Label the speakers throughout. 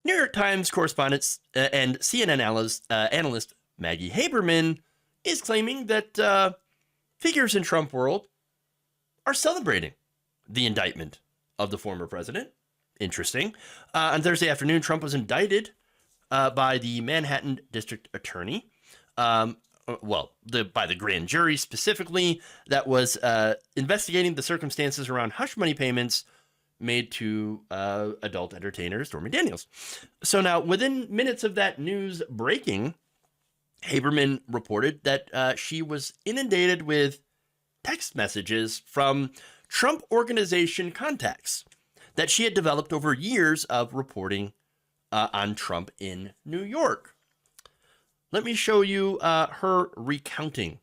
Speaker 1: New York Times correspondent and CNN analyst Maggie Haberman is claiming that figures in Trump world are celebrating the indictment of the former president. Interesting. On Thursday afternoon, Trump was indicted by the Manhattan District Attorney. By the grand jury specifically, that was investigating the circumstances around hush money payments made to adult entertainer Stormy Daniels. So now, within minutes of that news breaking, Haberman reported that she was inundated with text messages from Trump Organization contacts that she had developed over years of reporting on Trump in New York. Let me show you her recounting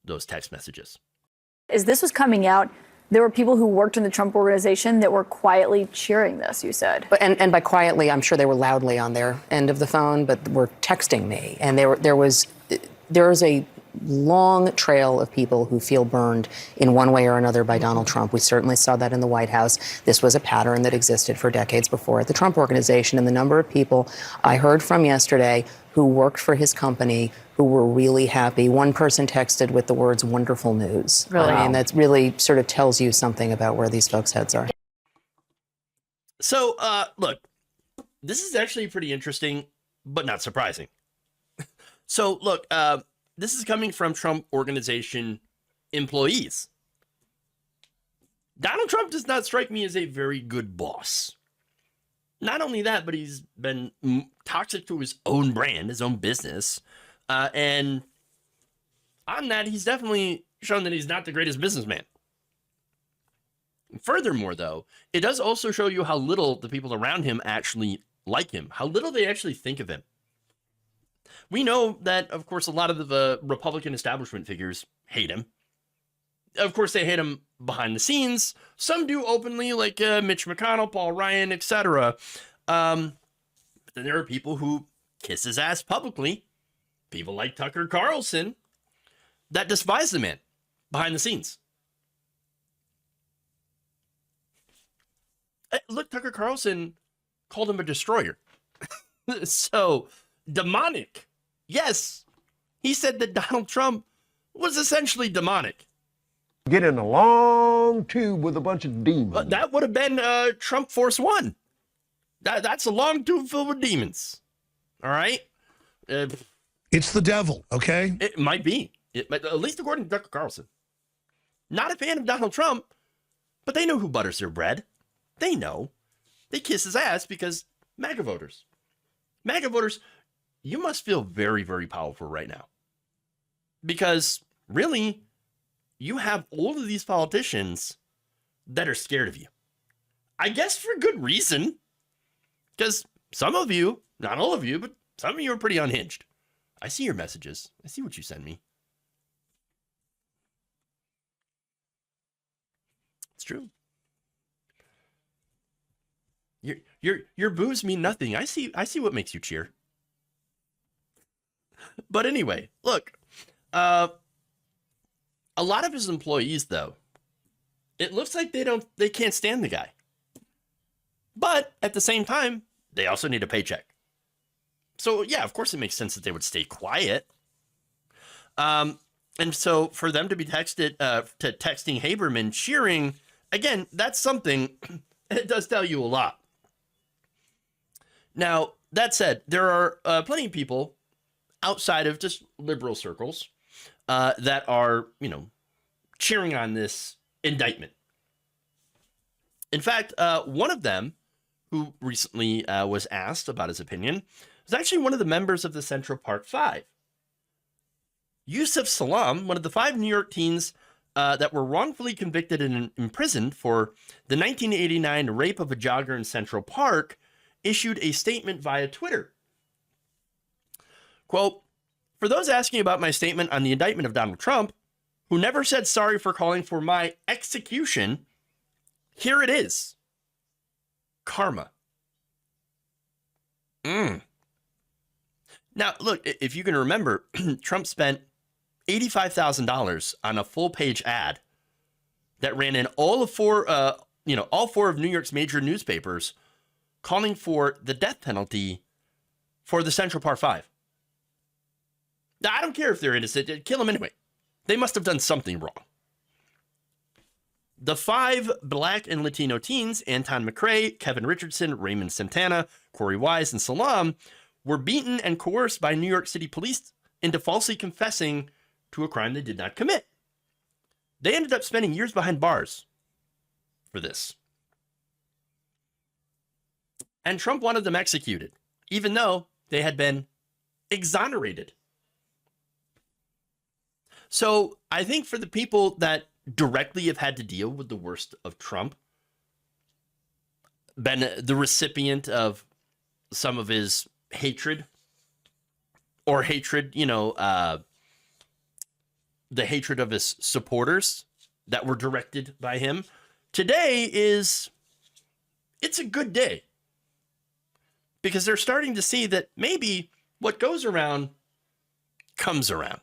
Speaker 1: those text messages.
Speaker 2: As this was coming out, there were people who worked in the Trump Organization that were quietly cheering this, you said.
Speaker 3: And by quietly, I'm sure they were loudly on their end of the phone, but were texting me. And there is a long trail of people who feel burned in one way or another by Donald Trump. We certainly saw that in the White House. This was a pattern that existed for decades before at the Trump Organization. And the number of people I heard from yesterday who worked for his company who were really happy. One person texted with the words "wonderful news."
Speaker 2: Really?
Speaker 3: I mean, that really sort of tells you something about where these folks' heads are.
Speaker 1: So, look, this is actually pretty interesting, but not surprising. So, look, this is coming from Trump Organization employees. Donald Trump does not strike me as a very good boss. Not only that, but he's been toxic to his own brand, his own business. And on that, he's definitely shown that he's not the greatest businessman. Furthermore, though, it does also show you how little the people around him actually like him, how little they actually think of him. We know that, of course, a lot of the Republican establishment figures hate him. Of course, they hate him behind the scenes. Some do openly, like Mitch McConnell, Paul Ryan, etc. But then there are people who kiss his ass publicly. People like Tucker Carlson that despise the man behind the scenes. Look, Tucker Carlson called him a destroyer. So, demonic. Yes, he said that Donald Trump was essentially demonic.
Speaker 4: Get in a long tube with a bunch of demons.
Speaker 1: That would have been Trump Force One. That's a long tube filled with demons. All right?
Speaker 5: It's the devil, okay?
Speaker 1: It might be. At least according to Tucker Carlson. Not a fan of Donald Trump, but they know who butters their bread. They know. They kiss his ass because MAGA voters. MAGA voters, you must feel very, very powerful right now. Because, really, you have all of these politicians that are scared of you. I guess for good reason. Because some of you, not all of you, but some of you are pretty unhinged. I see your messages. I see what you send me. It's true. Your boos mean nothing. I see what makes you cheer. But anyway, look, a lot of his employees, though, it looks like they can't stand the guy. But at the same time, they also need a paycheck. So yeah, of course it makes sense that they would stay quiet. And so for them to be texting Haberman cheering, again, that's something. It does tell you a lot. Now, that said, there are plenty of people outside of just liberal circles that are, cheering on this indictment. In fact, one of them who recently was asked about his opinion was actually one of the members of the Central Park Five. Yusuf Salam, one of the 5 New York teens that were wrongfully convicted and imprisoned for the 1989 rape of a jogger in Central Park, issued a statement via Twitter. Quote, "For those asking about my statement on the indictment of Donald Trump, who never said sorry for calling for my execution, here it is. Karma." Now, look, if you can remember, Trump spent $85,000 on a full-page ad that ran in all 4 of New York's major newspapers, calling for the death penalty for the Central Park Five. Now, I don't care if they're innocent. Kill them anyway. They must have done something wrong. The 5 Black and Latino teens, Anton McCrae, Kevin Richardson, Raymond Santana, Corey Wise, and Salam, were beaten and coerced by New York City police into falsely confessing to a crime they did not commit. They ended up spending years behind bars for this. And Trump wanted them executed, even though they had been exonerated. So I think for the people that directly have had to deal with the worst of Trump, been the recipient of some of his hatred, or hatred, the hatred of his supporters that were directed by him, today it's a good day. Because they're starting to see that maybe what goes around comes around.